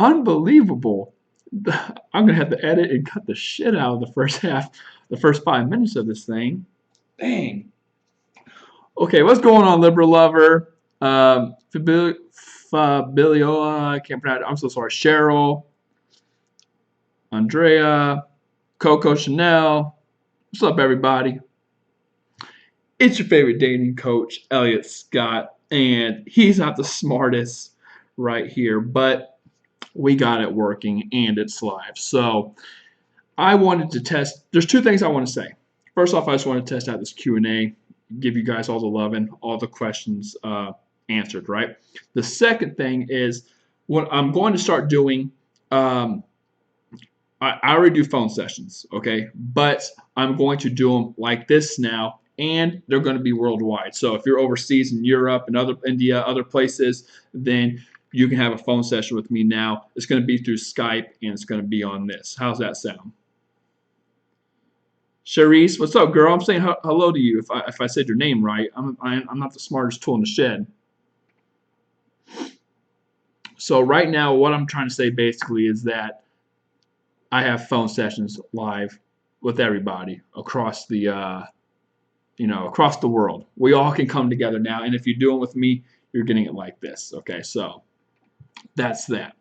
Unbelievable. I'm gonna have to edit and cut the shit out of the first half, the first 5 minutes of this thing. Dang. Okay, what's going on, Libra lover? Fabiliola, I can't pronounce it. I'm so sorry. Cheryl, Andrea, Coco Chanel. What's up, everybody? It's your favorite dating coach, Elliot Scott, and he's not the smartest right here, but we got it working and it's live. So I wanted to test. There's two things I want to say. First off, I just want to test out this Q&A, give you guys all the love and all the questions answered. Right. The second thing is what I'm going to start doing. I already do phone sessions, okay, but I'm going to do them like this now, and they're going to be worldwide. So if you're overseas in Europe and other India, other places, then you can have a phone session with me now. It's going to be through Skype, and it's going to be on this. How's that sound? Charisse, what's up, girl? I'm saying hello to you. If I said your name right, I'm not the smartest tool in the shed. So right now, what I'm trying to say basically is that I have phone sessions live with everybody across the across the world. We all can come together now, and if you do it with me, you're getting it like this. Okay, so that's that.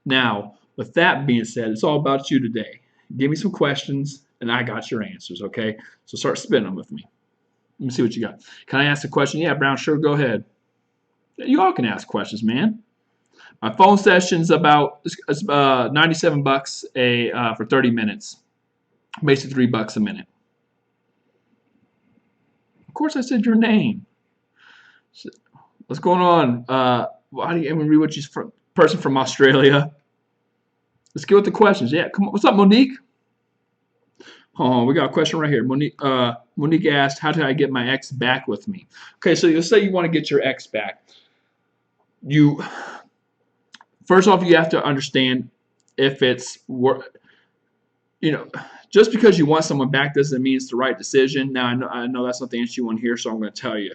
Now, with that being said, it's all about you today. Give me some questions, and I got your answers. Okay, so start spinning them with me. Let me see what you got. Can I ask a question? Yeah, Brown, sure, go ahead. You all can ask questions, man. My phone session's about 97 bucks for 30 minutes. Basically $3 a minute. Of course, I said your name. What's going on? How do you even read what you person from Australia? Let's get with the questions. Yeah, come on. What's up, Monique? Oh, we got a question right here. Monique asked, "How did I get my ex back with me?" Okay, so you'll say you want to get your ex back. You first off, you have to understand if it's just because you want someone back doesn't mean it's the right decision. Now, I know that's not the answer you want to hear, so I'm going to tell you.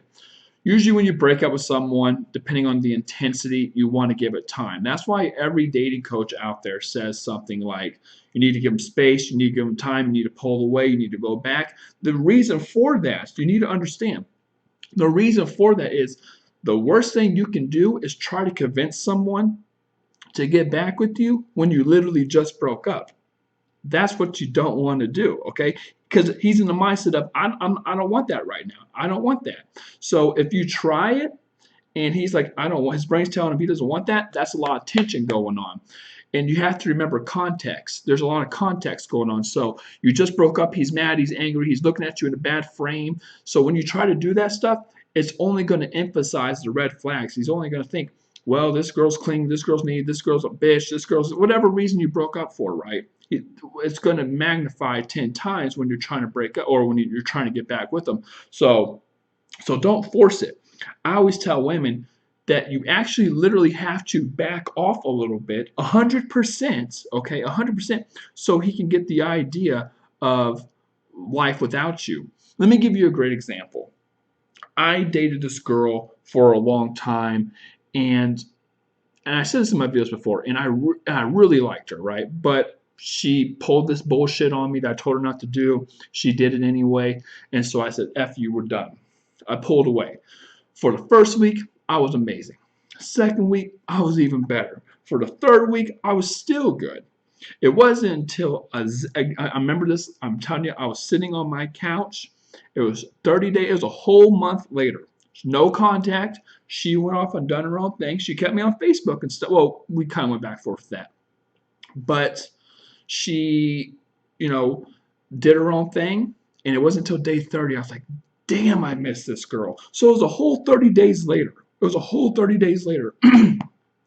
Usually when you break up with someone, depending on the intensity, you want to give it time. That's why every dating coach out there says something like, you need to give them space, you need to give them time, you need to pull away, you need to go back. The reason for that, you need to understand, the reason for that is the worst thing you can do is try to convince someone to get back with you when you literally just broke up. That's what you don't want to do, okay? Because he's in the mindset of, I don't want that right now. I don't want that. So if you try it and he's like, I don't want, his brain's telling him he doesn't want that, that's a lot of tension going on. And you have to remember context. There's a lot of context going on. So you just broke up, he's mad, he's angry, he's looking at you in a bad frame. So when you try to do that stuff, it's only going to emphasize the red flags. He's only going to think, well, this girl's clingy, this girl's needy, this girl's a bitch, this girl's whatever reason you broke up for, right? It's going to magnify 10 times when you're trying to break up or when you're trying to get back with them. So don't force it. I always tell women that you actually literally have to back off a little bit, 100%, okay, 100%, so he can get the idea of life without you. Let me give you a great example. I dated this girl for a long time, and I said this in my videos before, and I really liked her, right? But she pulled this bullshit on me that I told her not to do. She did it anyway, and so I said, F you, we're done. I pulled away. For the first week, I was amazing. Second week, I was even better. For the third week, I was still good. It wasn't until I remember this, I'm telling you, I was sitting on my couch. It was 30 days, it was a whole month later. No contact. She went off and done her own thing. She kept me on Facebook and stuff. Well, we kind of went back and forth with that. But she, did her own thing. And it wasn't until day 30, I was like, damn, I missed this girl. So it was a whole 30 days later. It was a whole 30 days later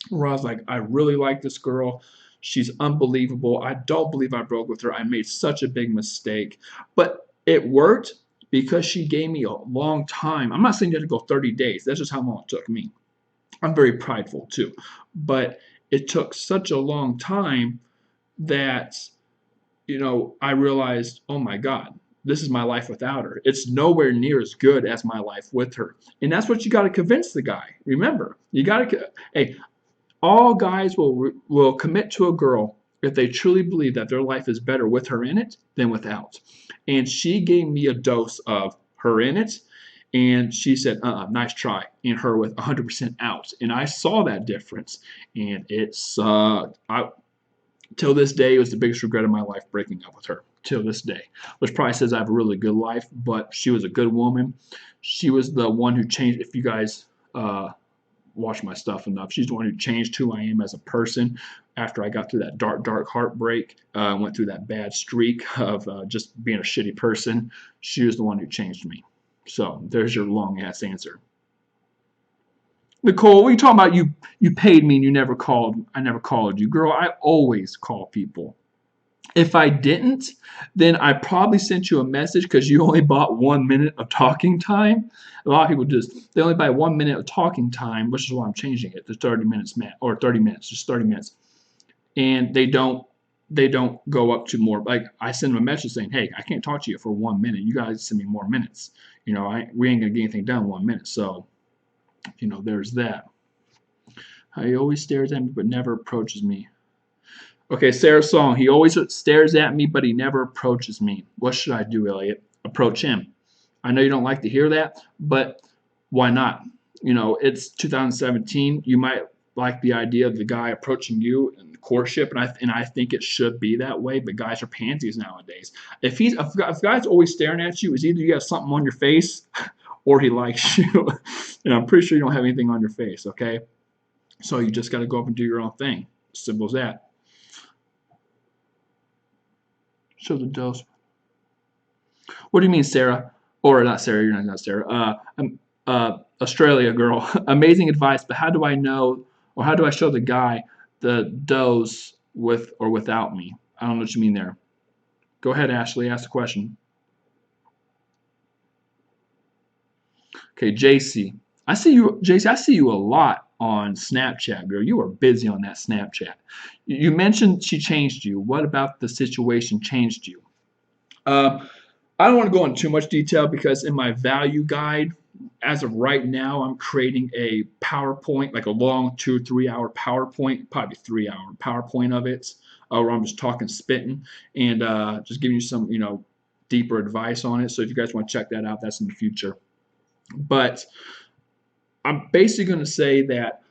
where I was like, I really like this girl. She's unbelievable. I don't believe I broke with her. I made such a big mistake. But it worked because she gave me a long time. I'm not saying you had to go 30 days. That's just how long it took me. I'm very prideful too. But it took such a long time that, I realized, oh my God, this is my life without her. It's nowhere near as good as my life with her. And that's what you got to convince the guy. Remember, you got to, hey, All guys will commit to a girl if they truly believe that their life is better with her in it than without. And she gave me a dose of her in it, and she said, nice try, and her with 100% out. And I saw that difference, and it sucked. Till this day, it was the biggest regret of my life breaking up with her. Till this day, which probably says I have a really good life, but she was a good woman. She was the one who changed. If you guys watch my stuff enough, she's the one who changed who I am as a person. After I got through that dark heartbreak, went through that bad streak of just being a shitty person, she was the one who changed me. So there's your long ass answer. Nicole, what are you talking about? You paid me and you never called. I never called you. Girl, I always call people. If I didn't, then I probably sent you a message because you only bought 1 minute of talking time. A lot of people they only buy 1 minute of talking time, which is why I'm changing it to 30 minutes, or 30 minutes, just 30 minutes. And they don't go up to more. Like I send them a message saying, hey, I can't talk to you for 1 minute. You guys send me more minutes. We ain't gonna get anything done in 1 minute. So, there's that. He always stares at me but never approaches me. Okay, Sarah's song. He always stares at me, but he never approaches me. What should I do, Elliot? Approach him. I know you don't like to hear that, but why not? It's 2017. You might like the idea of the guy approaching you in courtship, and I think it should be that way. But guys are pansies nowadays. If guy's always staring at you, it's either you have something on your face, or he likes you. And I'm pretty sure you don't have anything on your face. Okay, so you just got to go up and do your own thing. Simple as that. Show the dose. What do you mean, Sarah? Or not Sarah, you're not Sarah. Australia girl. Amazing advice, but how do I know, or how do I show the guy the dose with or without me? I don't know what you mean there. Go ahead, Ashley, ask the question. Okay, JC. I see you, JC, I see you a lot on Snapchat, girl. You are busy on that Snapchat. You mentioned she changed you. What about the situation changed you? I don't want to go into too much detail because in my value guide, as of right now, I'm creating a PowerPoint, like a long 2 or 3 hour PowerPoint, probably 3 hour PowerPoint of it, where I'm just talking, spitting, and just giving you some, deeper advice on it. So if you guys want to check that out, that's in the future. But I'm basically going to say that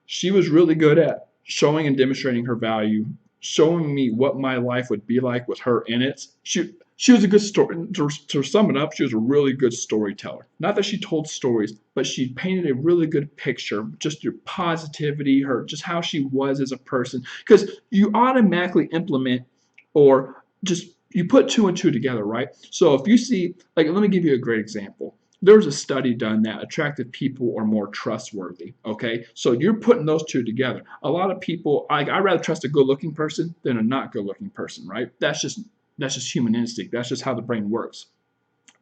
she was really good at showing and demonstrating her value, showing me what my life would be like with her in it. She was a good story. To sum it up, she was a really good storyteller. Not that she told stories, but she painted a really good picture. Just her positivity, just how she was as a person. Because you automatically implement, or just you put two and two together, right? So if you see, like, let me give you a great example. There was a study done that attractive people are more trustworthy. Okay, so you're putting those two together. A lot of people, I'd rather trust a good-looking person than a not good-looking person, right? That's just human instinct. That's just how the brain works.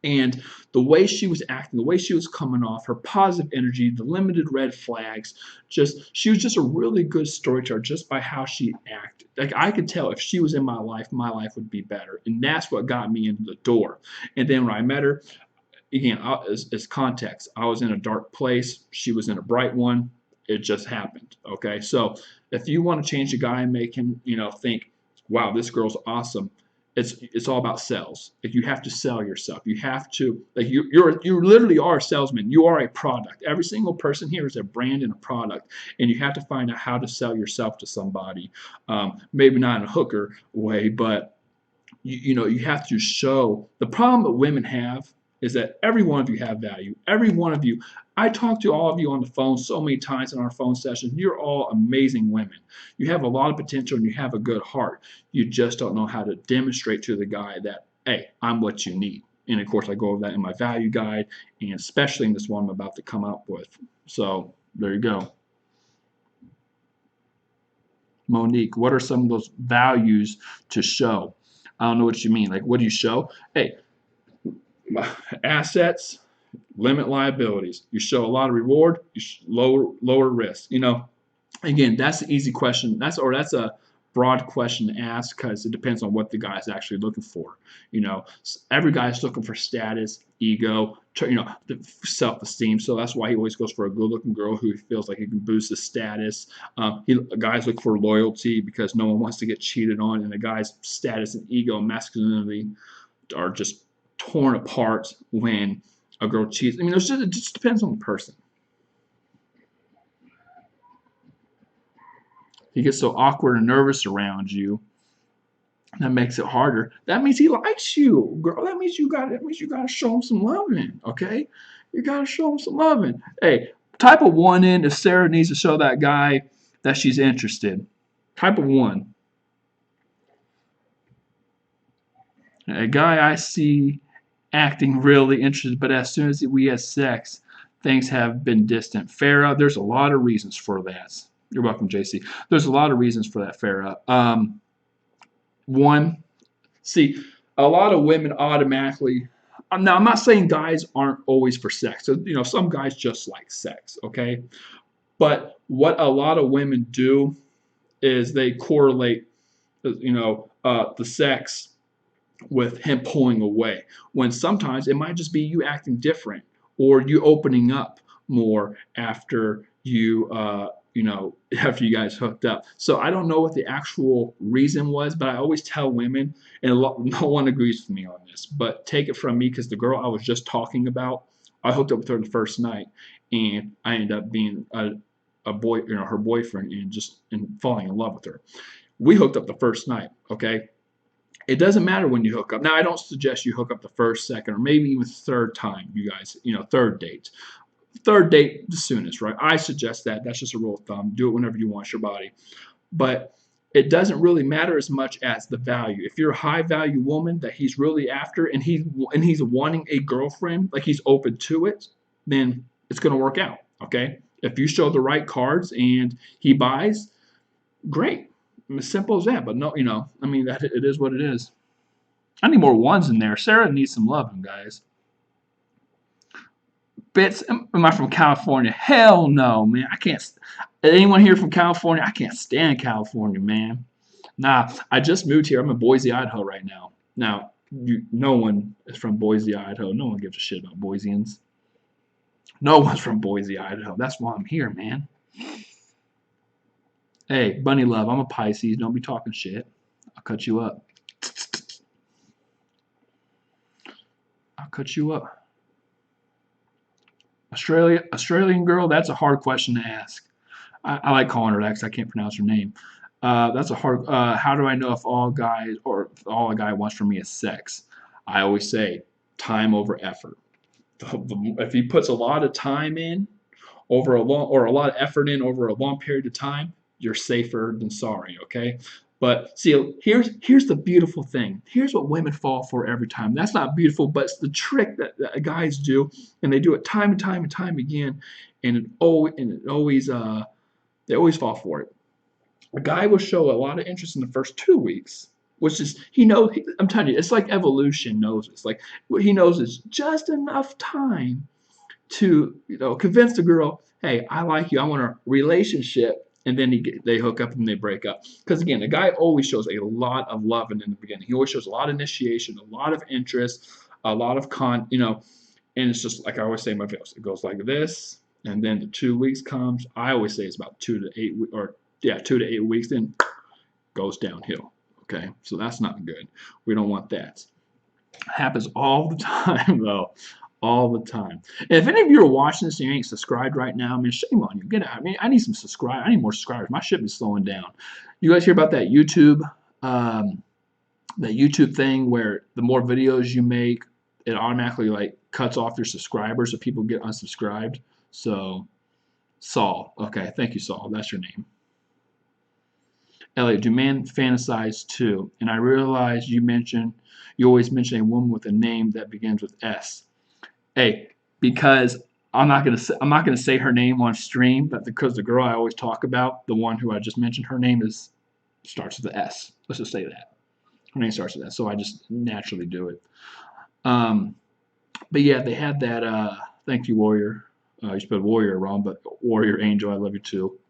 And the way she was acting, the way she was coming off, her positive energy, the limited red flags, she was just a really good storyteller just by how she acted. Like I could tell if she was in my life would be better. And that's what got me into the door. And then when I met her, again, as context, I was in a dark place. She was in a bright one. It just happened. Okay, so if you want to change a guy and make him, think, wow, this girl's awesome. It's all about sales. Like you have to sell yourself. You have to, like you literally are a salesman. You are a product. Every single person here is a brand and a product, and you have to find out how to sell yourself to somebody. Maybe not in a hooker way, but you have to show. The problem that women have is that every one of you have value. Every one of you. I talk to all of you on the phone so many times in our phone sessions. You're all amazing women. You have a lot of potential and you have a good heart. You just don't know how to demonstrate to the guy that, hey, I'm what you need. And of course, I go over that in my value guide, and especially in this one I'm about to come up with. So there you go. Monique, what are some of those values to show? I don't know what you mean. Like, what do you show? Hey, assets, limit liabilities. You show a lot of reward, you lower risk. Again, that's the easy question. That's a broad question to ask because it depends on what the guy's actually looking for. Every guy's looking for status, ego, self-esteem. So that's why he always goes for a good-looking girl who feels like he can boost his status. Guys look for loyalty because no one wants to get cheated on, and the guy's status and ego and masculinity are just torn apart when a girl cheats. It just depends on the person. He gets so awkward and nervous around you. That makes it harder. That means he likes you, girl. That means you got to show him some loving, okay? You got to show him some loving. Hey, type of 1 in if Sarah needs to show that guy that she's interested. Type of 1. A guy I see acting really interested, but as soon as we have sex, things have been distant. Farah, there's a lot of reasons for that. You're welcome, JC. There's a lot of reasons for that, Farah. One, see, a lot of women automatically. Now, I'm not saying guys aren't always for sex. So, some guys just like sex, okay? But what a lot of women do is they correlate, the sex with him pulling away. When sometimes it might just be you acting different or you opening up more after after you guys hooked up. So I don't know what the actual reason was, but I always tell women, and no one agrees with me on this, but take it from me because the girl I was just talking about, I hooked up with her the first night, and I ended up being a boy, her boyfriend, and falling in love with her. We hooked up the first night, okay? It doesn't matter when you hook up. Now, I don't suggest you hook up the first, second, or maybe even third time, you guys, third date. Third date, the soonest, right? I suggest that. That's just a rule of thumb. Do it whenever you want your body. But it doesn't really matter as much as the value. If you're a high-value woman that he's really after and he's wanting a girlfriend, like he's open to it, then it's going to work out, okay? If you show the right cards and he buys, great. As simple as that. But no, that it is what it is. I need more 1s in there. Sarah needs some loving, guys. Bits, am I from California? Hell no, man. I can't. Anyone here from California? I can't stand California, man. Nah, I just moved here. I'm in Boise, Idaho right now. Now, no one is from Boise, Idaho. No one gives a shit about Boiseans. No one's from Boise, Idaho. That's why I'm here, man. Hey, Bunny Love, I'm a Pisces. Don't be talking shit. I'll cut you up. I'll cut you up. Australian girl, that's a hard question to ask. I like calling her that because I can't pronounce her name. That's a hard. How do I know if all a guy wants from me is sex? I always say time over effort. If he puts a lot of time in over a lot of effort in over a long period of time, you're safer than sorry. Okay. But see, here's the beautiful thing. Here's what women fall for every time. That's not beautiful, but it's the trick that guys do, and they do it time and time and time again, and they always fall for it. A guy will show a lot of interest in the first 2 weeks, which is I'm telling you, it's like evolution knows. It's like he knows it's just enough time to convince the girl, hey, I like you, I want a relationship. And then they hook up and they break up. Because again, the guy always shows a lot of love in the beginning. He always shows a lot of initiation, a lot of interest, a lot of and it's just like I always say in my videos. It goes like this, and then the 2 weeks comes. I always say it's about 2 to 8 2 to 8 weeks, then goes downhill. Okay, so that's not good. We don't want that. It happens all the time though. All the time. And if any of you are watching this and you ain't subscribed right now, shame on you. Get out. I need some subscribers. I need more subscribers. My ship is slowing down. You guys hear about that YouTube thing where the more videos you make, it automatically cuts off your subscribers so people get unsubscribed. So Saul. Okay, thank you, Saul. That's your name. Elliot, do men fantasize too? And I realize you always mention a woman with a name that begins with S. Hey, because I'm not gonna say her name on stream, but because the girl I always talk about, the one who I just mentioned, her name starts with the S. Let's just say that her name starts with S. So I just naturally do it. But yeah, they had that. Thank you, Warrior. You spelled Warrior wrong, but Warrior Angel, I love you too.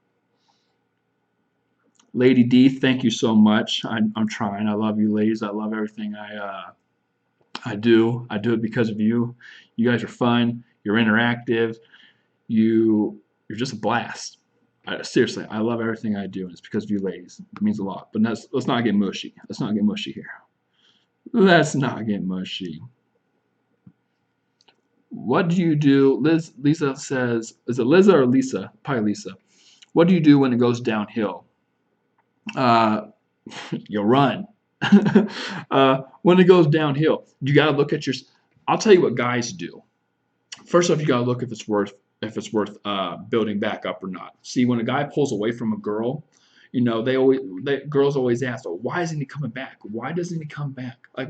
Lady D, thank you so much. I'm trying. I love you, ladies. I love everything I do. I do it because of you. You guys are fun. You're interactive. You're just a blast. Seriously, I love everything I do, and it's because of you, ladies. It means a lot. But let's not get mushy. Let's not get mushy here. Let's not get mushy. What do you do? Lisa says, is it Liza or Lisa? Probably Lisa. What do you do when it goes downhill? Uh, you run. When it goes downhill, you got to look at your. I'll tell you what guys do. First off, you got to look if it's worth building back up or not. See, when a guy pulls away from a girl, girls always ask, oh, why isn't he coming back? Why doesn't he come back? Like,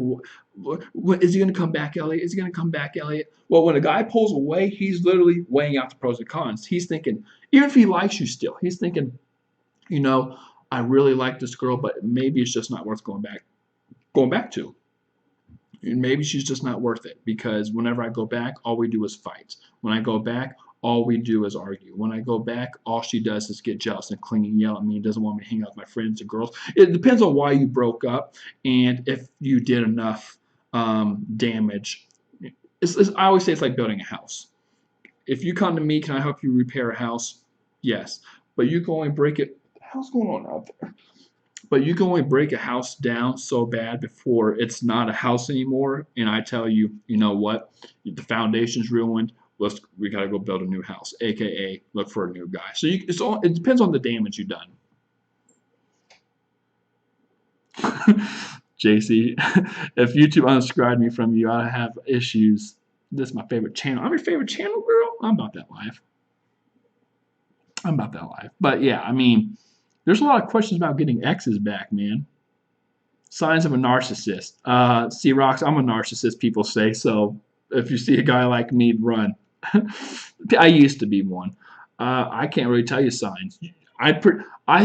what is he going to come back, Elliot? Is he going to come back, Elliot? Well, when a guy pulls away, he's literally weighing out the pros and cons. He's thinking, even if he likes you still, he's thinking, you know, I really like this girl, but maybe it's just not worth going back to. And maybe she's just not worth it because whenever I go back, all we do is fight. When I go back, all we do is argue. When I go back, all she does is get jealous and cling and yell at me. Doesn't want me to hang out with my friends and girls. It depends on why you broke up and if you did enough damage. I always say it's like building a house. If you come to me, can I help you repair a house? Yes. But you can only break it. What the hell's going on out there? But you can only break a house down so bad before it's not a house anymore. And I tell you, you know what? The foundation's ruined. We got to go build a new house, aka look for a new guy. So it depends on the damage you've done. JC, if YouTube unsubscribed me from you, I have issues. This is my favorite channel. I'm your favorite channel, girl. I'm about that life. But yeah, I mean, there's a lot of questions about getting exes back, man. Signs of a narcissist. C-Rocks, I'm a narcissist, people say. So if you see a guy like me, run. I used to be one. I can't really tell you signs. I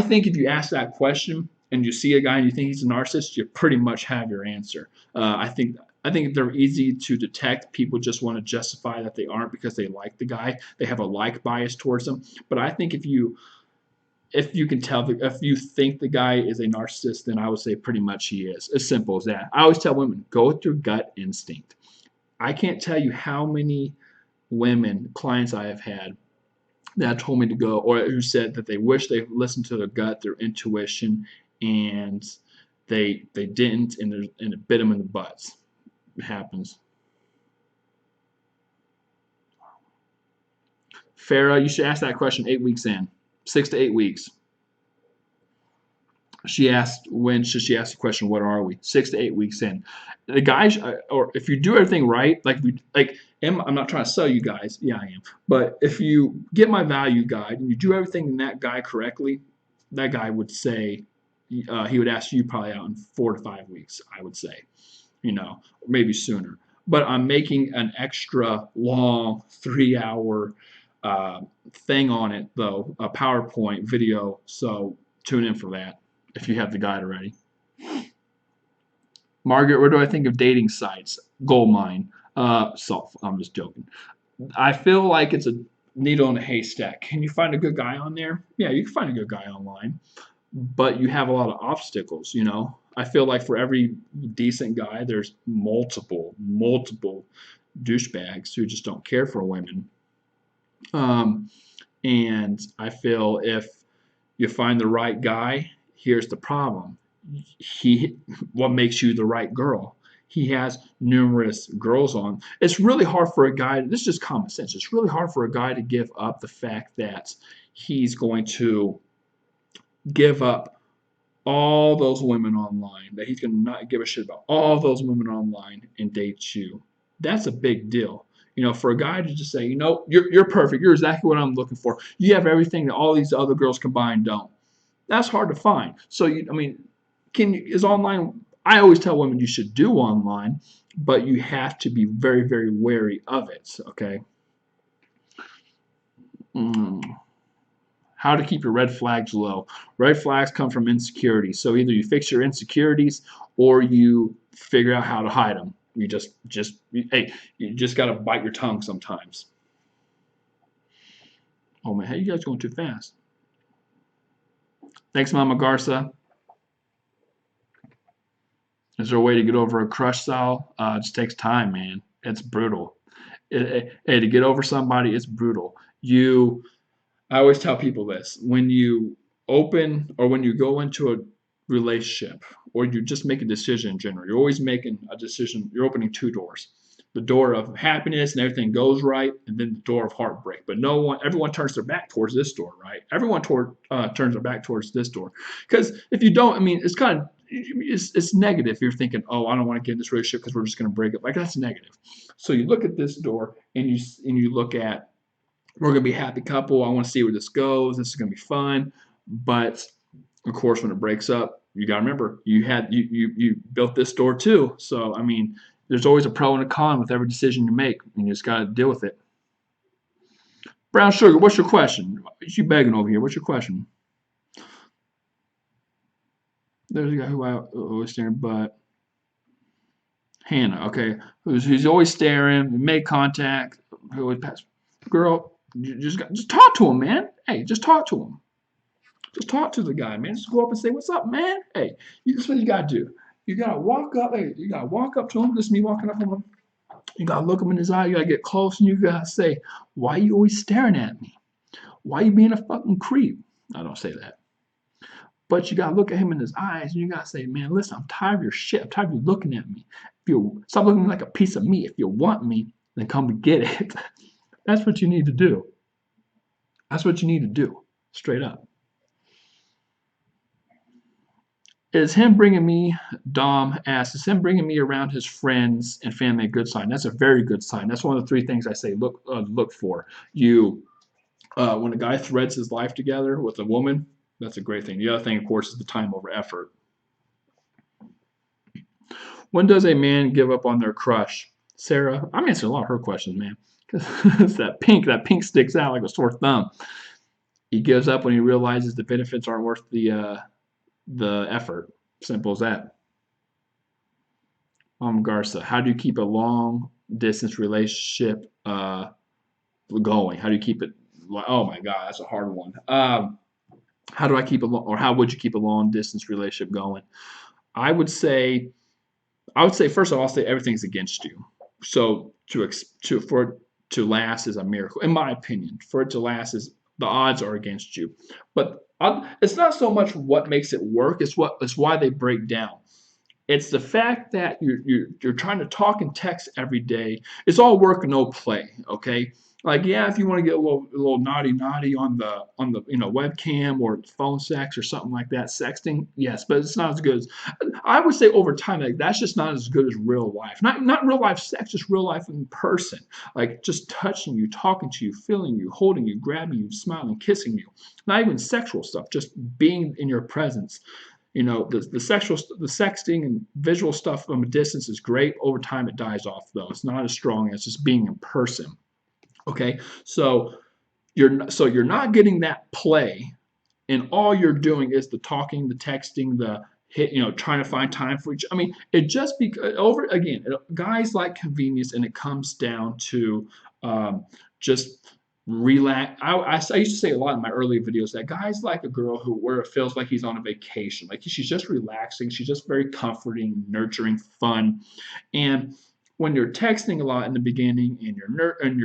think if you ask that question and you see a guy and you think he's a narcissist, you pretty much have your answer. I think they're easy to detect. People just want to justify that they aren't because they like the guy. They have a like bias towards them. But I think if you can tell, if you think the guy is a narcissist, then I would say pretty much he is. As simple as that. I always tell women, go with your gut instinct. I can't tell you how many women, clients I have had, that told me to go, or who said that they wish they listened to their gut, their intuition, and they didn't, and it bit them in the butts. It happens. Farah, you should ask that question 8 weeks in, 6 to 8 weeks. She asked, when should she ask the question, what are we? 6 to 8 weeks in. The guys, or if you do everything right, I'm not trying to sell you guys. Yeah, I am. But if you get my value guide and you do everything in that guy correctly, that guy would say, he would ask you probably out in 4 to 5 weeks, I would say, maybe sooner. But I'm making an extra long 3-hour thing on it, though, a PowerPoint video. So tune in for that if you have the guide already. Margaret, what do I think of dating sites? Gold mine. I'm just joking. I feel like it's a needle in a haystack. Can you find a good guy on there? Yeah, you can find a good guy online, but you have a lot of obstacles, I feel like for every decent guy, there's multiple douchebags who just don't care for women. And I feel if you find the right guy, here's the problem. What makes you the right girl? He has numerous girls on. It's really hard for a guy, this is just common sense, it's really hard for a guy to give up the fact that he's going to give up all those women online, that he's going to not give a shit about all those women online and date you. That's a big deal. For a guy to just say, you're perfect, you're exactly what I'm looking for. You have everything that all these other girls combined don't. That's hard to find. So, is online, I always tell women you should do online, but you have to be very, very wary of it, okay? How to keep your red flags low. Red flags come from insecurity. So either you fix your insecurities or you figure out how to hide them. You just got to bite your tongue sometimes. Oh man, how you guys going too fast? Thanks, Mama Garza. Is there a way to get over a crush, Sal? It just takes time, man. It's brutal. Hey, to get over somebody, it's brutal. I always tell people this: when you open or when you go into a relationship or you just make a decision in general, you're always making a decision. You're opening two doors: the door of happiness and everything goes right, and then the door of heartbreak. But everyone turns their back towards this door, right? Everyone turns their back towards this door, because if you don't, I mean, it's negative. You're thinking, oh, I don't want to get in this relationship because we're just going to break up. Like, that's negative. So you look at this door and you look at, we're going to be a happy couple. I want to see where this goes. This is going to be fun. But of course, when it breaks up, you got to remember you built this door too. So I mean, there's always a pro and a con with every decision you make, and you just got to deal with it. Brown sugar, what's your question? You begging over here. What's your question? There's a guy who I always staring, but Hannah, okay, who's always staring, make contact, who always pass. Girl, you just talk to him, man. Hey, just talk to him. Just talk to the guy, man. Just go up and say, "What's up, man?" Hey, this is what you gotta do. You gotta walk up. Hey, you gotta walk up to him. This is me walking up to him. You gotta look him in his eye. You gotta get close, and you gotta say, "Why are you always staring at me? Why are you being a fucking creep?" I don't say that. But you gotta look at him in his eyes, and you gotta say, "Man, listen, I'm tired of your shit. I'm tired of you looking at me. If you stop looking at me like a piece of meat. If you want me, then come and get it." That's what you need to do. That's what you need to do. Straight up. Is him bringing me, Dom asks, is him bringing me around his friends and family a good sign? That's a very good sign. That's one of the three things I say look for. When a guy threads his life together with a woman, that's a great thing. The other thing, of course, is the time over effort. When does a man give up on their crush? Sarah, I'm answering a lot of her questions, man. Because that pink sticks out like a sore thumb. He gives up when he realizes the benefits aren't worth the effort. Simple as that. Garza, how do you keep a long distance relationship going? How do you keep it? Oh my God, that's a hard one. How do I keep how would you keep a long distance relationship going? I would say first of all, I'll say everything's against you. So for it to last is a miracle, in my opinion. For it to last is the odds are against you. But it's not so much what makes it work; it's why they break down. It's the fact that you're trying to talk and text every day. It's all work, no play. Okay, like yeah, if you want to get a little naughty on the webcam or phone sex or something like that, sexting, yes, but it's not as good as I would say over time. Like that's just not as good as real life. Not real life sex, just real life in person. Like just touching you, talking to you, feeling you, holding you, grabbing you, smiling, kissing you. Not even sexual stuff, just being in your presence. The sexting and visual stuff from a distance is great. Over time, it dies off though. It's not as strong as just being in person. Okay, so you're not getting that play, and all you're doing is the talking, the texting, the hit, trying to find time for each. I mean, it just over again. Guys like convenience, and it comes down to just relax. I used to say a lot in my early videos that guys like a girl where it feels like he's on a vacation, like she's just relaxing, she's just very comforting, nurturing, fun. And when you're texting a lot in the beginning, and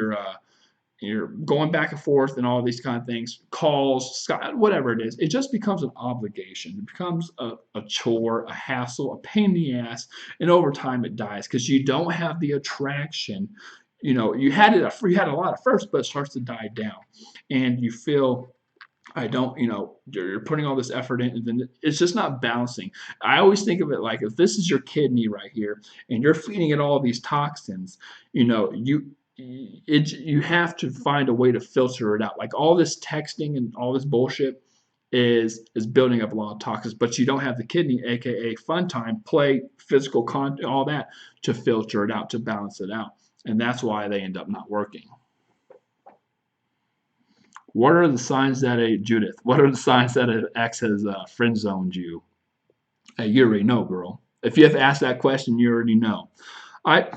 you're going back and forth and all these kind of things, calls, whatever it is, it just becomes an obligation. It becomes a chore, a hassle, a pain in the ass, and over time it dies because you don't have the attraction. You had a lot at first, but it starts to die down, and you feel you're putting all this effort in, and then it's just not balancing. I always think of it like if this is your kidney right here, and you're feeding it all these toxins, you have to find a way to filter it out. Like all this texting and all this bullshit is building up a lot of toxins, but you don't have the kidney, aka fun time, play, physical content, all that to filter it out, to balance it out. And that's why they end up not working. What are the signs that what are the signs that an ex has friend zoned you? Hey, you already know, girl. If you have asked that question, you already know. I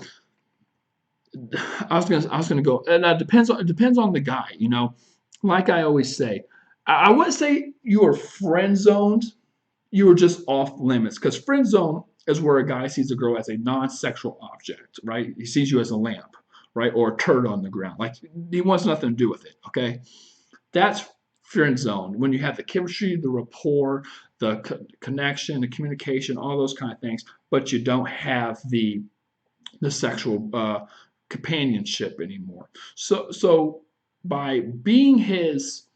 was gonna go, and it depends on the guy. Like I always say, I wouldn't say you were friend zoned. You were just off limits because friend zone is where a guy sees a girl as a non-sexual object, right? He sees you as a lamp, right, or a turd on the ground. Like he wants nothing to do with it. Okay, that's friend zone when you have the chemistry, the rapport, the connection, the communication, all those kind of things, but you don't have the sexual companionship anymore. So by being his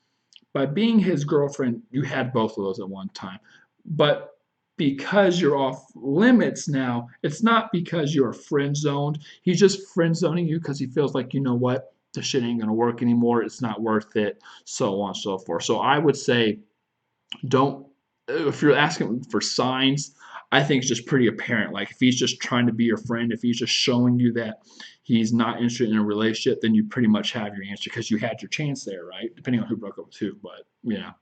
by being his girlfriend, you had both of those at one time. But because you're off limits now, it's not because you're friend zoned. He's just friend zoning you because he feels like, you know what, the shit ain't gonna work anymore. It's not worth it, so on and so forth. So I would say don't, if you're asking for signs, I think it's just pretty apparent. Like if he's just trying to be your friend, if he's just showing you that he's not interested in a relationship, then you pretty much have your answer because you had your chance there, right? Depending on who broke up with who. But yeah.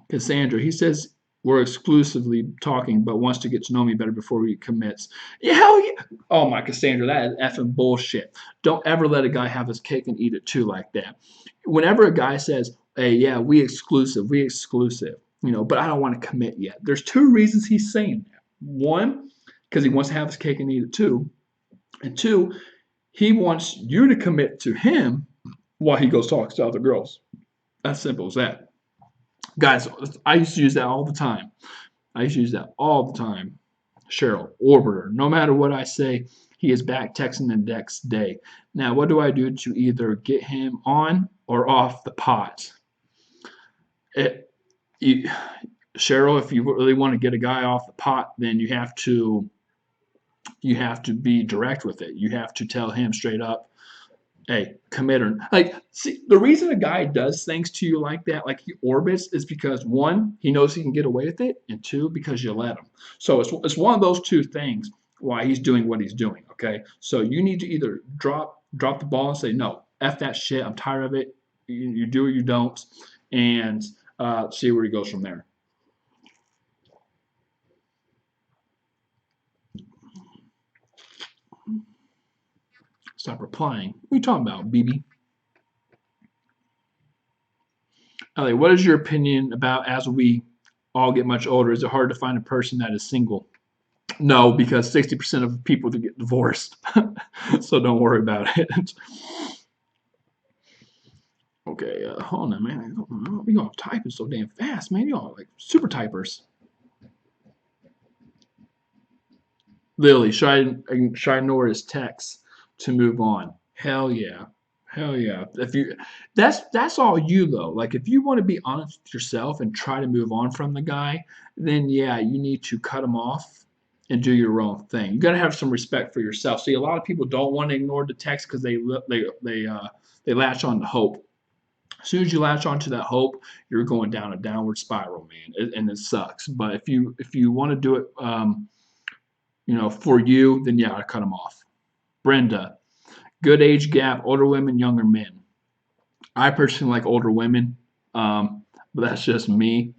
Cassandra, he says we're exclusively talking, but wants to get to know me better before he commits. Yeah, hell yeah. Oh my Cassandra, that is effing bullshit. Don't ever let a guy have his cake and eat it too like that. Whenever a guy says, "Hey, yeah, we exclusive," but I don't want to commit yet. There's two reasons he's saying that. One, because he wants to have his cake and eat it too, and two, he wants you to commit to him while he goes talks to other girls. As simple as that. Guys, I used to use that all the time. I used to use that all the time. Cheryl, orbiter. No matter what I say, he is back texting the next day. Now, what do I do to either get him on or off the pot? It, you, Cheryl, if you really want to get a guy off the pot, then you have to be direct with it. You have to tell him straight up, hey, commit or like. See, the reason a guy does things to you like that, like he orbits, is because one, he knows he can get away with it, and two, because you let him. So it's one of those two things why he's doing what he's doing. Okay, so you need to either drop the ball and say no, f that shit, I'm tired of it. You do or you don't, and see where he goes from there. Stop replying. What are you talking about, BB? Elliot, what is your opinion about as we all get much older? Is it hard to find a person that is single? No, because 60% of people get divorced. So don't worry about it. Okay, hold on, man. Y'all typing so damn fast, man. Y'all like super typers. Lily, should I ignore his text to move on? Hell yeah. Hell yeah. If you that's all you though. Like if you want to be honest with yourself and try to move on from the guy, then yeah, you need to cut him off and do your own thing. You got to have some respect for yourself. See, a lot of people don't want to ignore the text because they latch on to hope. As soon as you latch onto that hope, you're going down a downward spiral, man, and it sucks. But if you want to do it, for you, then yeah, I cut them off. Brenda, good age gap, older women, younger men. I personally like older women, but that's just me.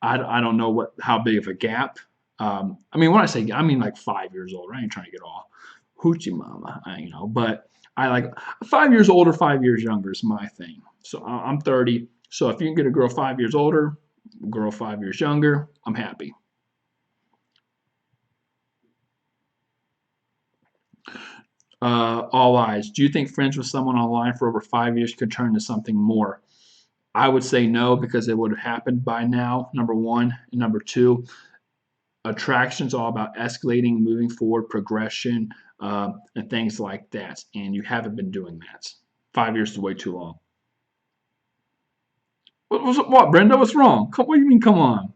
I don't know how big of a gap. I mean, when I say I mean like 5 years older. I ain't trying to get all hoochie mama, but I like 5 years older, 5 years younger is my thing. So I'm 30. So if you can get a girl 5 years older, girl 5 years younger, I'm happy. All eyes. Do you think friends with someone online for over 5 years could turn into something more? I would say no because it would have happened by now. Number one, and number two, attraction is all about escalating, moving forward, progression, and things like that. And you haven't been doing that. 5 years is way too long. What, Brenda? What's wrong? What do you mean? Come on.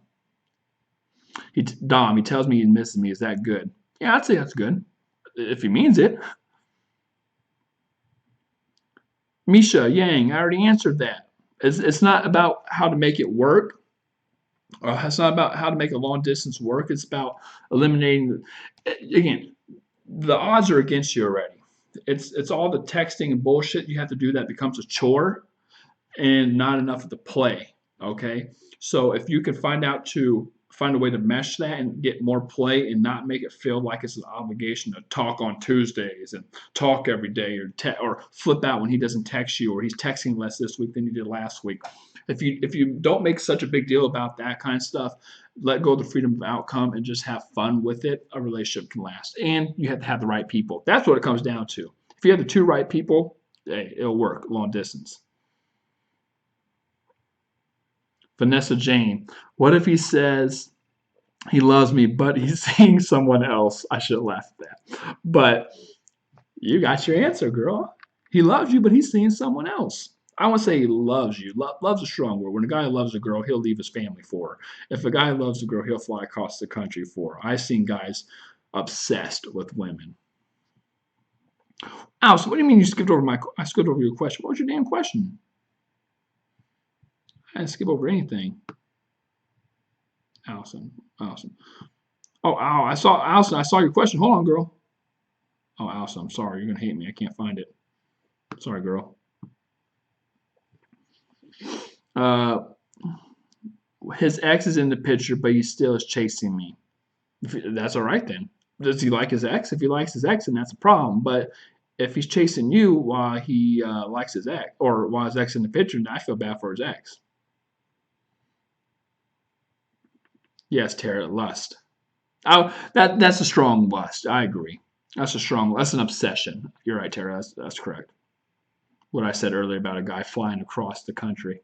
Dom. He tells me he misses me. Is that good? Yeah, I'd say that's good if he means it. Misha Yang. I already answered that. It's not about how to make it work. Or it's not about how to make a long distance work. It's about eliminating. Again, the odds are against you already. It's all the texting and bullshit you have to do that becomes a chore and not enough of the play. Okay, so if you can find out to find a way to mesh that and get more play and not make it feel like it's an obligation to talk on Tuesdays and talk every day or flip out when he doesn't text you or he's texting less this week than he did last week. If you don't make such a big deal about that kind of stuff, let go of the freedom of outcome and just have fun with it, a relationship can last. And you have to have the right people. That's what it comes down to. If you have the two right people, hey, it'll work long distance. Vanessa Jane, what if he says he loves me, but he's seeing someone else? I should have laughed at that. But you got your answer, girl. He loves you, but he's seeing someone else. I won't say he loves you. Love's a strong word. When a guy loves a girl, he'll leave his family for her. If a guy loves a girl, he'll fly across the country for her. I've seen guys obsessed with women. Alice, what do you mean you skipped over I skipped over your question. What was your damn question? I didn't skip over anything. Allison. Oh, I saw Allison. I saw your question. Hold on, girl. Oh, Allison, I'm sorry. You're gonna hate me. I can't find it. Sorry, girl. His ex is in the picture, but he still is chasing me. That's all right then. Does he like his ex? If he likes his ex, then that's a problem. But if he's chasing you while he likes his ex, or while his ex is in the picture, then I feel bad for his ex. Yes, Tara, lust. Oh, that's a strong lust. I agree. That's an obsession. You're right, Tara. That's correct. What I said earlier about a guy flying across the country.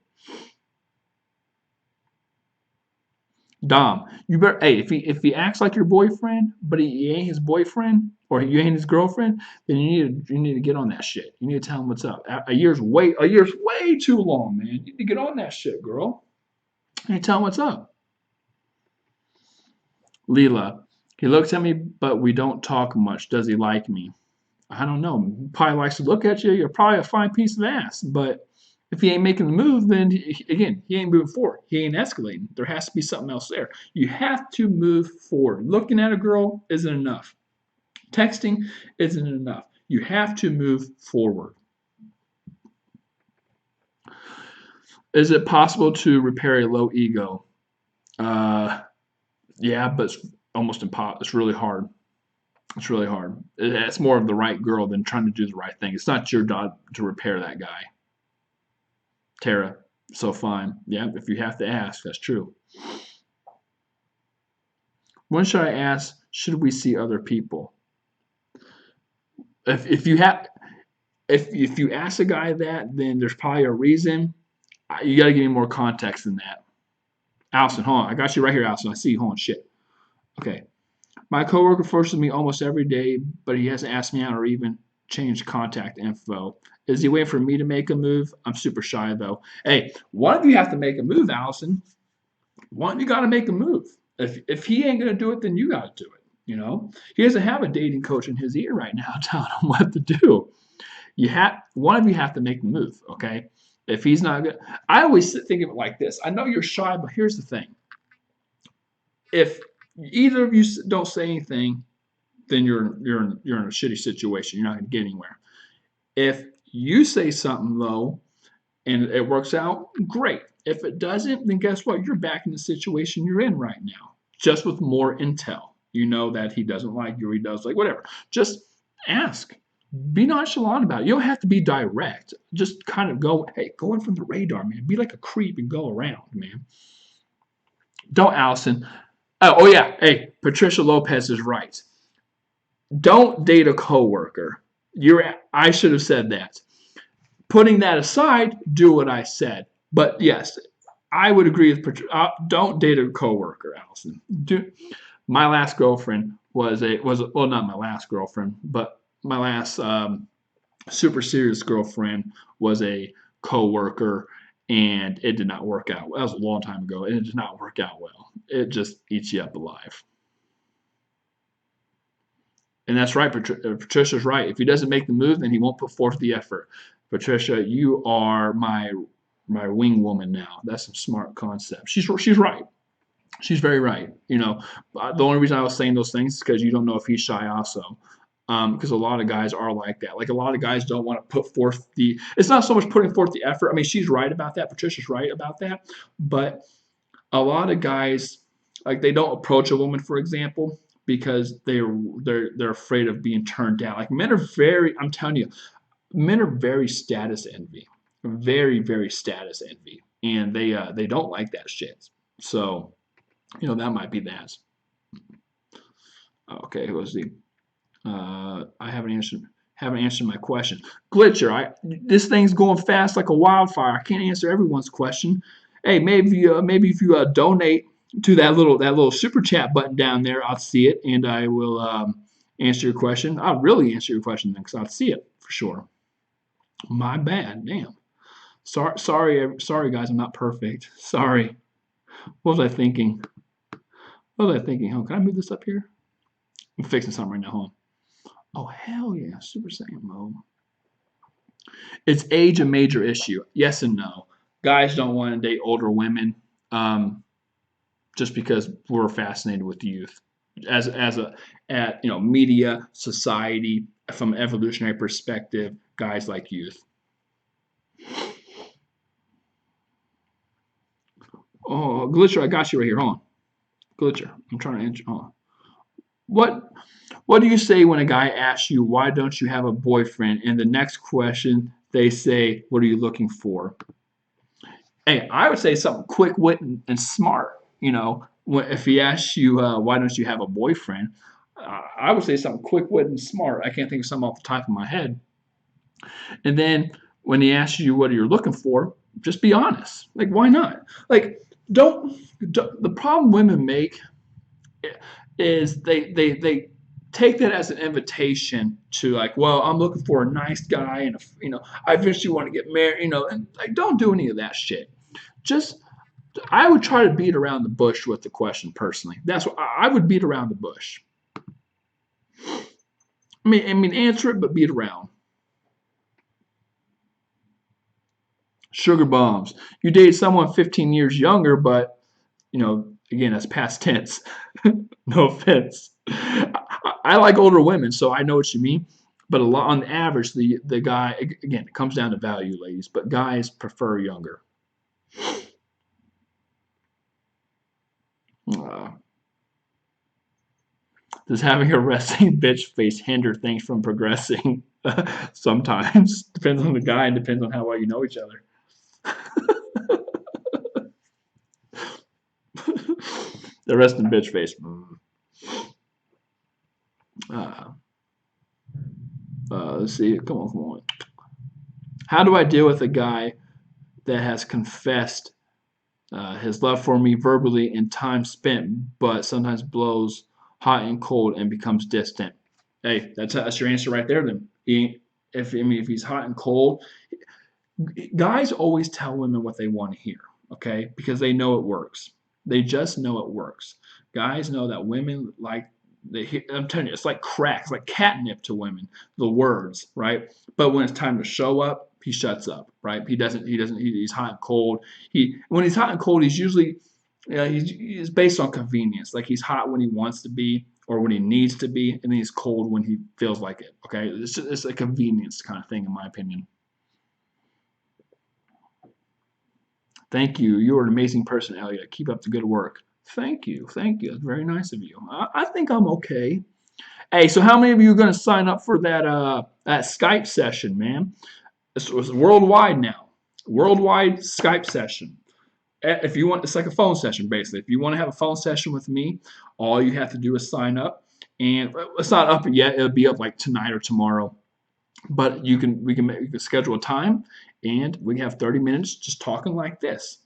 Dom, you better. Hey, if he acts like your boyfriend, but he ain't his boyfriend, or you ain't his girlfriend, then you need to get on that shit. You need to tell him what's up. A year's way too long, man. You need to get on that shit, girl. You need to tell him what's up. Leela, he looks at me, but we don't talk much. Does he like me? I don't know. He probably likes to look at you. You're probably a fine piece of ass. But if he ain't making the move, then again, he ain't moving forward. He ain't escalating. There has to be something else there. You have to move forward. Looking at a girl isn't enough. Texting isn't enough. You have to move forward. Is it possible to repair a low ego? Yeah, but it's almost impossible. It's really hard. It's really hard. It's more of the right girl than trying to do the right thing. It's not your job to repair that guy. Tara, so fine. Yeah, if you have to ask, that's true. When should I ask, should we see other people? If you ask a guy that, then there's probably a reason. You got to give me more context than that. Allison, hold on. I got you right here, Allison. I see you. Hold on, shit. Okay. My coworker forces me almost every day, but he hasn't asked me out or even changed contact info. Is he waiting for me to make a move? I'm super shy, though. Hey, one of you have to make a move, Allison. One of you got to make a move. If he ain't going to do it, then you got to do it. You know? He doesn't have a dating coach in his ear right now telling him what to do. One of you have to make the move, okay? If he's not good, I always think of it like this. I know you're shy, but here's the thing. If either of you don't say anything, then you're in a shitty situation. You're not going to get anywhere. If you say something though, and it works out, great. If it doesn't, then guess what? You're back in the situation you're in right now, just with more intel. You know that he doesn't like you, or he does, like whatever. Just ask. Be nonchalant about it. You don't have to be direct. Just kind of go in from the radar, man. Be like a creep and go around, man. Don't, Allison. Oh yeah. Hey, Patricia Lopez is right. Don't date a coworker. I should have said that. Putting that aside, do what I said. But yes, I would agree with Patricia. Don't date a coworker, Allison. My last girlfriend was not my last girlfriend, but my last super serious girlfriend was a coworker, and it did not work out. That was a long time ago, and it did not work out well. It just eats you up alive. And that's right. Patricia's right. If he doesn't make the move, then he won't put forth the effort. Patricia, you are my wing woman now. That's some smart concept. She's right. She's very right. You know, the only reason I was saying those things is because you don't know if he's shy also. Because a lot of guys are like that. Like a lot of guys don't want to put forth it's not so much putting forth the effort. I mean, she's right about that. Patricia's right about that. But a lot of guys Like they don't approach a woman, for example, because they're afraid of being turned down. Like men are very, I'm telling you, men are very status envy, very status envy, and they don't like that shit. So that might be that. Okay, let's see. I haven't answered my question. Glitcher, this thing's going fast like a wildfire. I can't answer everyone's question. Hey, maybe if you donate to that little super chat button down there, I'll see it and I will answer your question. I'll really answer your question then because I'll see it for sure. My bad. Damn. Sorry, guys. I'm not perfect. Sorry. What was I thinking? Oh, can I move this up here? I'm fixing something right now. Hold on. Oh, hell yeah. Super Saiyan mode. Is age a major issue? Yes and no. Guys don't want to date older women just because we're fascinated with youth. At media, society, from an evolutionary perspective, guys like youth. Oh, Glitcher, I got you right here. Hold on. Glitcher, I'm trying to answer. Hold on. What do you say when a guy asks you why don't you have a boyfriend, and the next question they say, what are you looking for? Hey, I would say something quick-witted and smart. If he asks you why don't you have a boyfriend, I would say something quick-witted and smart. I can't think of something off the top of my head. And then when he asks you what you're looking for, just be honest. Like, why not? Like, don't the problem women make is they take that as an invitation to, like, well, I'm looking for a nice guy and I eventually want to get married, and like, don't do any of that shit. Just I would try to beat around the bush with the question personally. That's what I would beat around the bush. I mean, answer it, but beat around. Sugar bombs. You dated someone 15 years younger, but again, that's past tense. No offense. I like older women, so I know what you mean. But on the average, the guy, again, it comes down to value, ladies. But guys prefer younger. Does having a resting bitch face hinder things from progressing? Sometimes. Depends on the guy and depends on how well you know each other. The resting bitch face. Let's see. Come on. How do I deal with a guy that has confessed his love for me verbally in time spent, but sometimes blows hot and cold and becomes distant? Hey, that's your answer right there. Then, if he's hot and cold, guys always tell women what they want to hear. Okay, because they know it works. They just know it works. Guys know that women like. I'm telling you, it's like crack. It's like catnip to women. The words, right? But when it's time to show up, he shuts up, right? He doesn't. He's hot and cold. When he's hot and cold, he's usually, he's based on convenience. Like he's hot when he wants to be or when he needs to be, and then he's cold when he feels like it. Okay, it's a convenience kind of thing, in my opinion. Thank you. You're an amazing person, Elliot. Keep up the good work. Thank you. That's very nice of you. I think I'm okay. Hey, so how many of you are going to sign up for that Skype session, man? It's worldwide now. Worldwide Skype session. If you want, it's like a phone session basically. If you want to have a phone session with me, all you have to do is sign up. And it's not up yet. It'll be up like tonight or tomorrow. But we can schedule a time, and we can have 30 minutes just talking like this.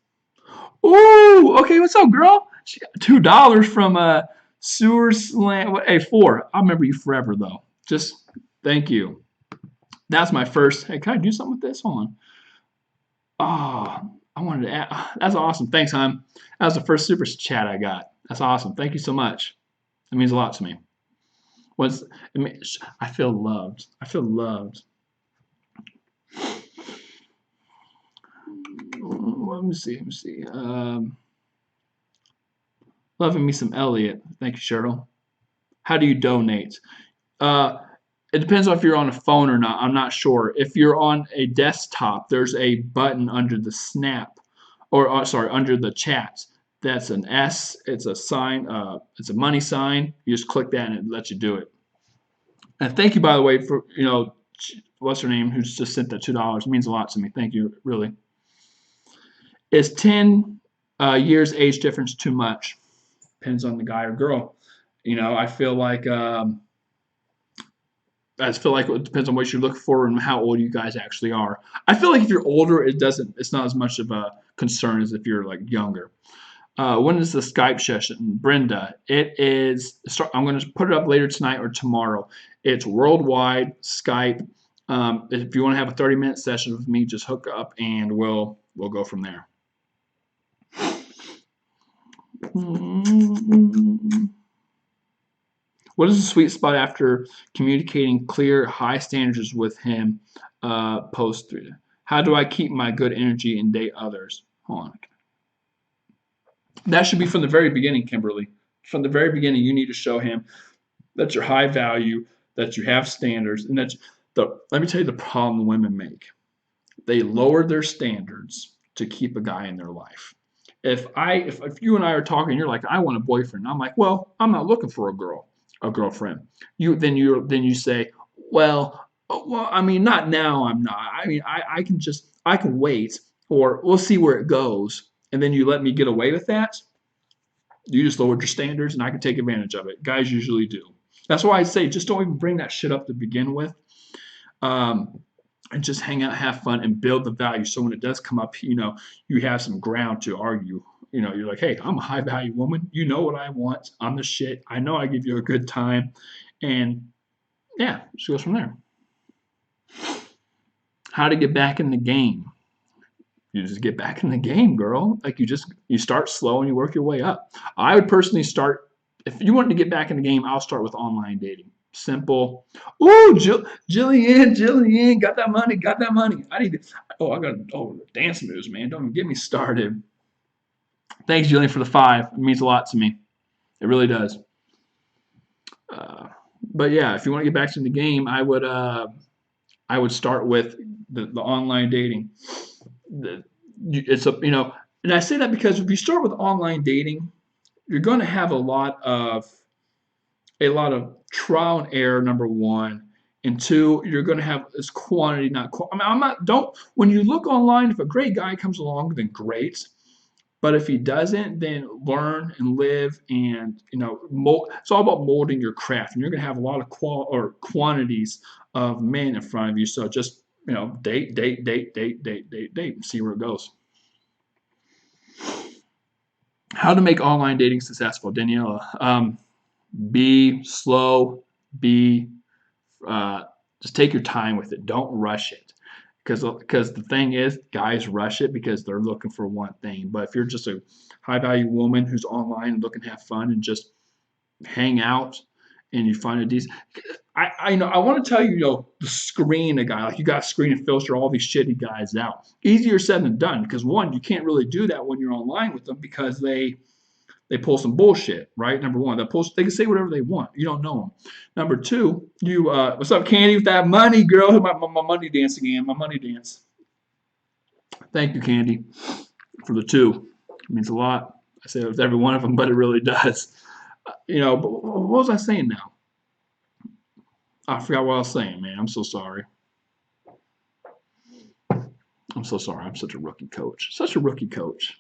Ooh, okay, what's up, girl? She got $2 from Sewer Slam. Hey, 4. I'll remember you forever, though. Just thank you. That's my first. Hey, can I do something with this? Hold on. Oh, I wanted to add. That's awesome. Thanks, hon. That was the first super chat I got. That's awesome. Thank you so much. That means a lot to me. I feel loved. I feel loved. Let me see. Loving me some Elliot. Thank you, Cheryl. How do you donate? It depends on if you're on a phone or not. I'm not sure. If you're on a desktop, there's a button under the snap, or sorry, under the chat. That's an S. It's a sign. It's a money sign. You just click that and it lets you do it. And thank you, by the way, for what's her name, who's just sent that $2. It means a lot to me. Thank you, really. Is 10 years age difference too much? Depends on the guy or girl. I feel like it depends on what you look for and how old you guys actually are. I feel like if you're older, it's not as much of a concern as if you're like younger. When is the Skype session, Brenda? It is. I'm going to put it up later tonight or tomorrow. It's worldwide Skype. If you want to have a 30-minute session with me, just hook up and we'll go from there. What is the sweet spot after communicating clear, high standards with him? Post 3. How do I keep my good energy and date others? Hold on. That should be from the very beginning, Kimberly. From the very beginning, you need to show him that you're high value, that you have standards, and let me tell you the problem women make. They lower their standards to keep a guy in their life. If you and I are talking, you're like, I want a boyfriend. I'm like, well, I'm not looking for a girlfriend. Then you say, well, I mean, not now. I'm not. I mean, I can wait, or we'll see where it goes. And then you let me get away with that. You just lowered your standards, and I can take advantage of it. Guys usually do. That's why I say just don't even bring that shit up to begin with. And just hang out, have fun, and build the value. So when it does come up, you have some ground to argue. You're like, hey, I'm a high value woman. You know what I want. I'm the shit. I know I give you a good time. And yeah, just goes from there. How to get back in the game. You just get back in the game, girl. Like you start slow and you work your way up. I would personally start, if you want to get back in the game, I'll start with online dating. Simple. Ooh, Jillian, got that money. I got dance moves, man. Don't even get me started. Thanks, Jillian, for the 5. It means a lot to me. It really does. But yeah, if you want to get back to the game, I would start with the online dating. And I say that because if you start with online dating, you're going to have a lot of trial and error, number one, and two, you're going to have this quantity, not quality. I mean, when you look online, if a great guy comes along, then great. But if he doesn't, then learn and live, and it's all about molding your craft. And you're going to have a lot of quantities of men in front of you. So just date, and see where it goes. How to make online dating successful, Daniela? Be slow. Just take your time with it. Don't rush it. Because the thing is, guys rush it because they're looking for one thing. But if you're just a high value woman who's online and looking to have fun and just hang out, and you find a decent, I want to tell you, to screen a guy, like you got to screen and filter all these shitty guys out. Easier said than done, because one, you can't really do that when you're online with them because they pull some bullshit, right? Number one, they can say whatever they want. You don't know them. Number two, what's up, Candy, with that money, girl? My money dance again, my money dance. Thank you, Candy, for the 2. It means a lot. I say it with every one of them, but it really does. But what was I saying now? I forgot what I was saying, man. I'm so sorry. I'm so sorry. I'm such a rookie coach. Such a rookie coach.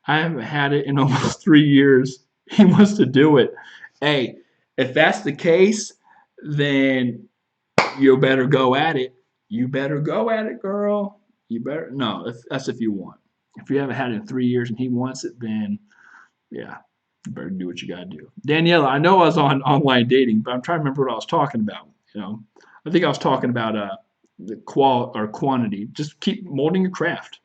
I haven't had it in almost 3 years. He wants to do it. Hey, if that's the case, then you better go at it. You better go at it, girl. That's if you want. If you haven't had it in 3 years and he wants it, then yeah, you better do what you gotta do. Daniela, I know I was on online dating, but I'm trying to remember what I was talking about. I think I was talking about the quantity. Just keep molding your craft.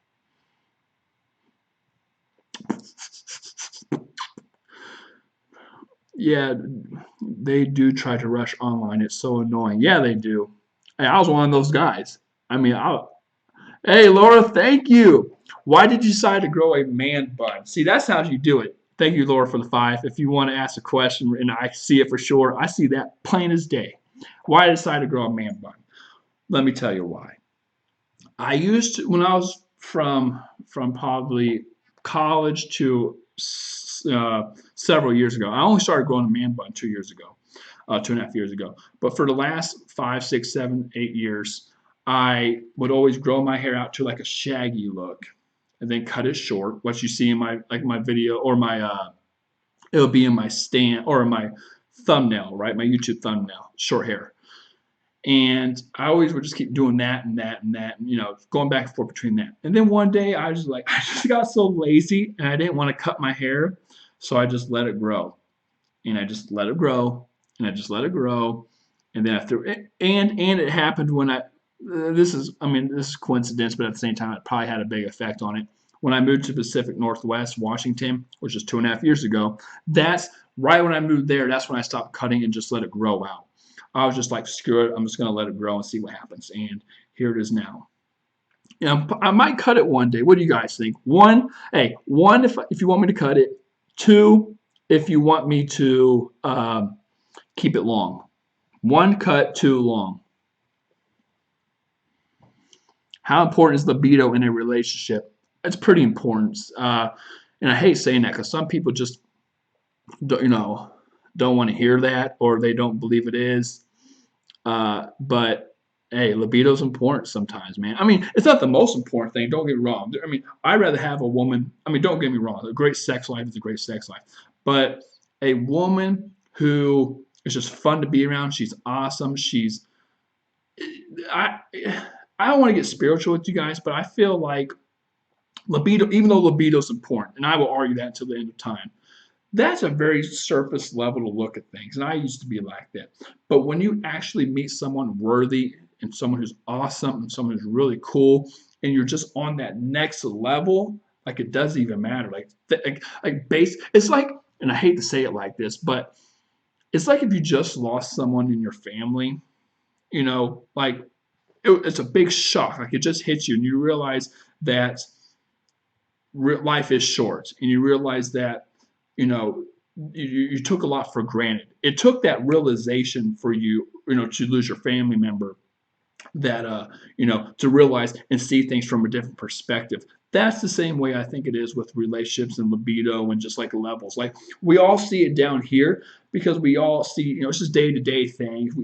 Yeah, they do try to rush online. It's so annoying. Yeah, they do. Hey, I was one of those guys. I mean, hey, Laura, thank you. Why did you decide to grow a man bun? See, that's how you do it. Thank you, Laura, for the 5. If you want to ask a question, and I see it for sure, I see that plain as day. Why I decided to grow a man bun? Let me tell you why. I used to, when I was from probably college to several years ago. I only started growing a man bun 2 years ago, 2.5 years ago. But for the last 5, 6, 7, 8 years, I would always grow my hair out to like a shaggy look, and then cut it short. What you see in my video or my it'll be in my stand or my thumbnail, right? My YouTube thumbnail, short hair. And I always would just keep doing that and that and that, and going back and forth between that. And then one day I was like, I just got so lazy and I didn't want to cut my hair, so I just let it grow. And I just let it grow, and I just let it grow, and then after and it happened when this is coincidence, but at the same time it probably had a big effect on it. When I moved to Pacific Northwest, Washington, which is 2.5 years ago, that's right when I moved there. That's when I stopped cutting and just let it grow out. I was just like, screw it, I'm just going to let it grow and see what happens. And here it is now. I might cut it one day. What do you guys think? One, if you want me to cut it. Two, if you want me to keep it long. One cut, too long. How important is libido in a relationship? It's pretty important. And I hate saying that because some people just don't want to hear that, or they don't believe it is. But hey, libido's important sometimes, man. I mean, it's not the most important thing. Don't get me wrong. I mean, I'd rather have a woman. I mean, don't get me wrong. A great sex life is a great sex life. But a woman who is just fun to be around. She's awesome. I don't want to get spiritual with you guys, but I feel like libido, even though libido is important, and I will argue that until the end of time, that's a very surface level to look at things, and I used to be like that. But when you actually meet someone worthy and someone who's awesome and someone who's really cool, and you're just on that next level, like it doesn't even matter. Like base, it's like, and I hate to say it like this, but it's like if you just lost someone in your family, like it's a big shock. Like it just hits you, and you realize that life is short, and you realize that you took a lot for granted. It took that realization for you, to lose your family member, that to realize and see things from a different perspective. That's the same way I think it is with relationships and libido and just like levels. Like we all see it down here because we all see, it's just day-to-day things.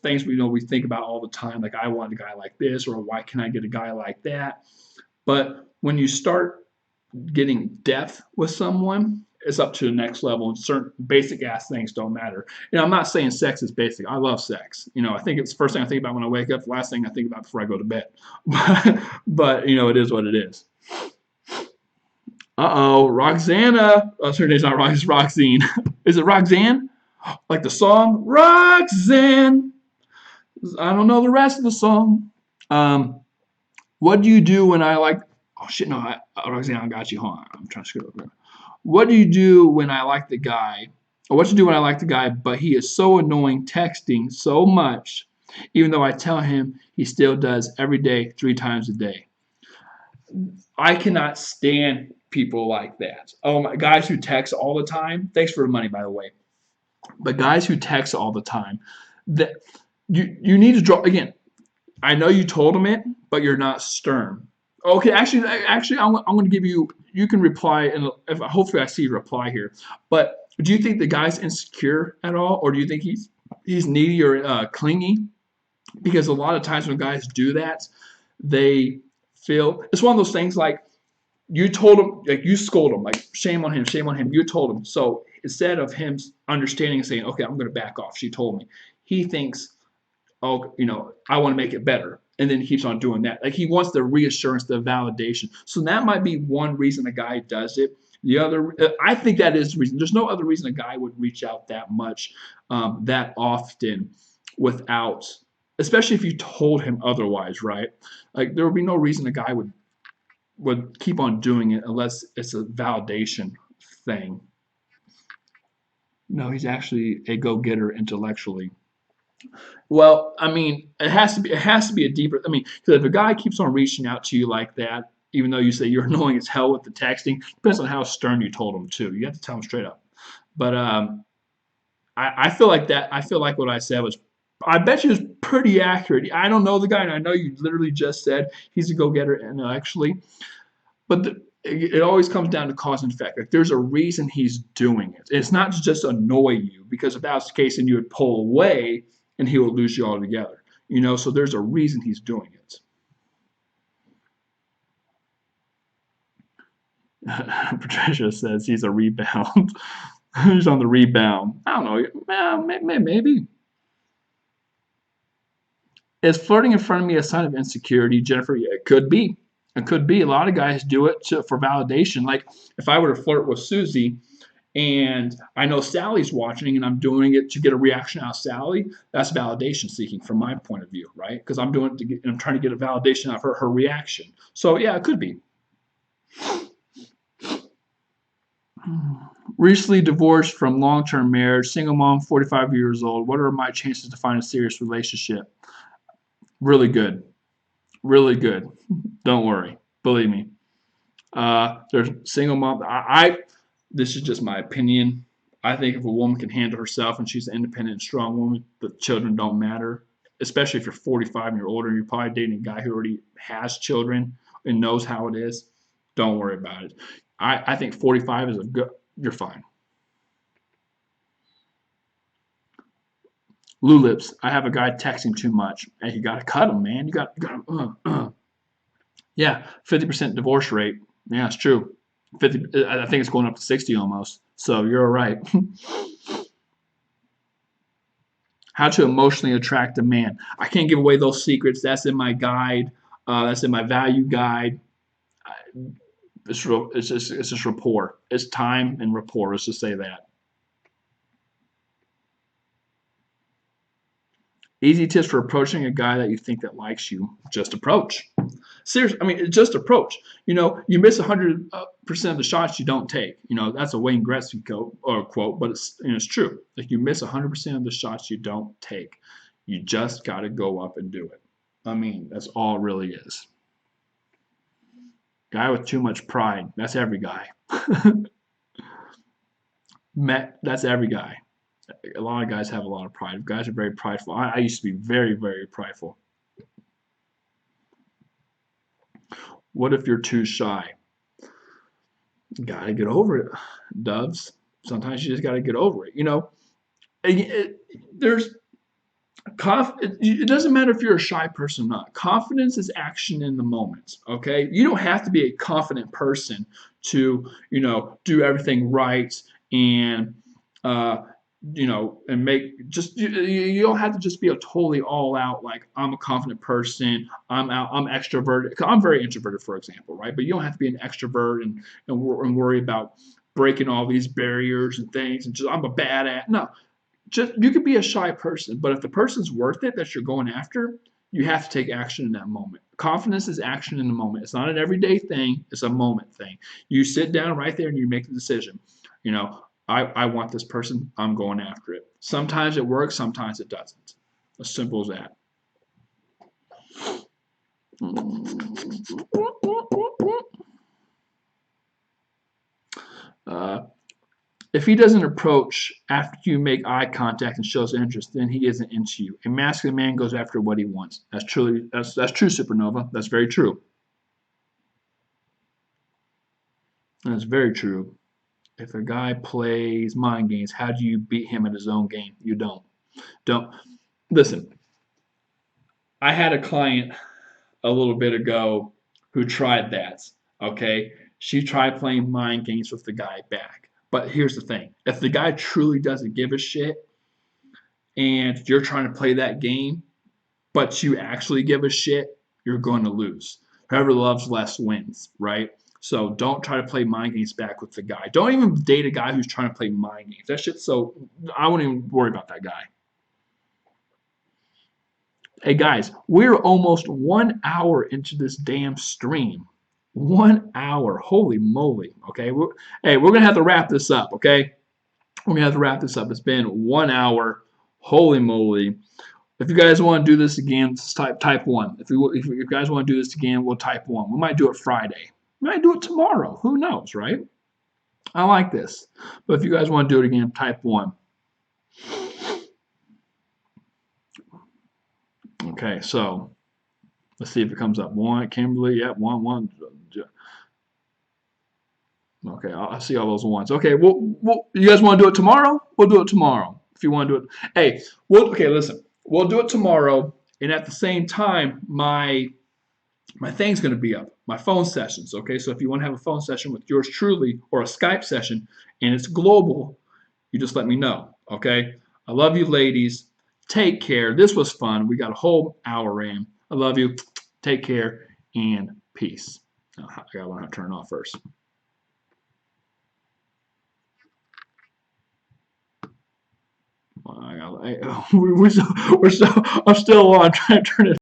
Things we think about all the time. Like I want a guy like this, or why can't I get a guy like that? But when you start getting depth with someone, it's up to the next level, and certain basic ass things don't matter. I'm not saying sex is basic. I love sex. I think it's the first thing I think about when I wake up, the last thing I think about before I go to bed. But it is what it is. Roxana. Oh, her name's not Roxanne, it's Roxine. Is it Roxanne? Like the song? Roxanne. I don't know the rest of the song. What do you do when I like... Oh, shit, no. Roxanne, I got you. Hold on. I'm trying to screw it up. What do you do when I like the guy? Or what to do when I like the guy, but he is so annoying, texting so much, even though I tell him he still does every day, 3 times a day. I cannot stand people like that. Oh my, guys who text all the time. Thanks for the money, by the way. But guys who text all the time, that you need to draw again. I know you told him it, but you're not stern. Okay, actually, I'm going to give you. You can reply, and hopefully I see your reply here. But do you think the guy's insecure at all, or do you think he's needy or clingy? Because a lot of times when guys do that, they feel it's one of those things like you told him, like you scold him, like shame on him, shame on him. You told him. So instead of him understanding and saying, okay, I'm going to back off. She told me. He thinks, oh, I want to make it better. And then he keeps on doing that. Like he wants the reassurance, the validation. So that might be one reason a guy does it. The other, I think that is the reason. There's no other reason a guy would reach out that much, that often, without, especially if you told him otherwise, right? Like there would be no reason a guy would keep on doing it unless it's a validation thing. No, he's actually a go-getter intellectually. Well, I mean, it has to be a deeper. I mean, because if a guy keeps on reaching out to you like that, even though you say you're annoying as hell with the texting, depends on how stern you told him too. You have to tell him straight up. But I feel like that. I feel like what I said was, I bet you, was pretty accurate. I don't know the guy, and I know you literally just said he's a go-getter intellectually. But it always comes down to cause and effect. Like there's a reason he's doing it. It's not to just annoy you, because if that was the case, then you would pull away and he would lose you altogether. So there's a reason he's doing it. Patricia says he's a rebound. He's on the rebound. I don't know. Maybe. Is flirting in front of me a sign of insecurity, Jennifer? Yeah, it could be. It could be. A lot of guys do it for validation. Like if I were to flirt with Susie and I know Sally's watching and I'm doing it to get a reaction out of Sally, that's validation seeking from my point of view, right? Because I'm doing it I'm trying to get a validation out of her reaction. So yeah, it could be. Recently divorced from long-term marriage, single mom, 45 years old. What are my chances to find a serious relationship? Really good. Really good. Don't worry. Believe me. There's single mom. This is just my opinion. I think if a woman can handle herself and she's an independent and strong woman, the children don't matter. Especially if you're 45 and you're older and you're probably dating a guy who already has children and knows how it is. Don't worry about it. I think 45 is a good. You're fine. Lulips, I have a guy texting too much. Hey, you gotta cut him, man. You got. Yeah, 50% divorce rate. Yeah, it's true. 50. I think it's going up to 60 almost. So you're all right. How to emotionally attract a man. I can't give away those secrets. That's in my guide. That's in my value guide. It's just rapport. It's time and rapport. Let's just say that. Easy tips for approaching a guy that you think that likes you. Just approach. Seriously, I mean, just approach. You miss 100% of the shots you don't take. That's a Wayne Gretzky quote, but it's true. Like you miss 100% of the shots you don't take. You just got to go up and do it. I mean, that's all it really is. Guy with too much pride. That's every guy. That's every guy. A lot of guys have a lot of pride. Guys are very prideful. I used to be very, very prideful. What if you're too shy? Gotta get over it, doves. Sometimes you just gotta get over it. There's it doesn't matter if you're a shy person or not. Confidence is action in the moment. Okay, you don't have to be a confident person to do everything right and and make just you don't have to just be a totally all out like I'm a confident person. I'm extroverted. I'm very introverted, for example, right? But you don't have to be an extrovert and worry about breaking all these barriers and things and just I'm a bad at no. Just you could be a shy person, but if the person's worth it that you're going after, you have to take action in that moment. Confidence is action in the moment. It's not an everyday thing. It's a moment thing. You sit down right there and you make the decision. I want this person. I'm going after it. Sometimes it works. Sometimes it doesn't. As simple as that. If he doesn't approach after you make eye contact and shows interest, then he isn't into you. A masculine man goes after what he wants. That's true, Supernova. That's very true. That's very true. If a guy plays mind games, how do you beat him at his own game? You don't. Don't listen. I had a client a little bit ago who tried that. Okay, she tried playing mind games with the guy back. But here's the thing: if the guy truly doesn't give a shit, and you're trying to play that game, but you actually give a shit, you're going to lose. Whoever loves less wins, right? So don't try to play mind games back with the guy. Don't even date a guy who's trying to play mind games. That shit's so I wouldn't even worry about that guy. Hey guys, we're almost 1 hour into this damn stream. 1 hour. Holy moly. Okay. We're gonna have to wrap this up, okay? We're gonna have to wrap this up. It's been 1 hour. Holy moly. If you guys want to do this again, type one. If you guys want to do this again, we'll type one. We might do it Friday. We might do it tomorrow. Who knows, right? I like this. But if you guys want to do it again, type one. Okay, so let's see if it comes up. One, Kimberly, yep, one. Okay, I'll see all those ones. Okay, you guys want to do it tomorrow? We'll do it tomorrow. If you want to do it, hey, okay, listen, we'll do it tomorrow, and at the same time, my thing's going to be up, my phone sessions. Okay, so if you want to have a phone session with yours truly or a Skype session, and it's global, you just let me know. Okay, I love you, ladies. Take care. This was fun. We got a whole hour in. I love you. Take care and peace. I gotta learn how to turn it off first. I, we're so, I'm still on trying to turn it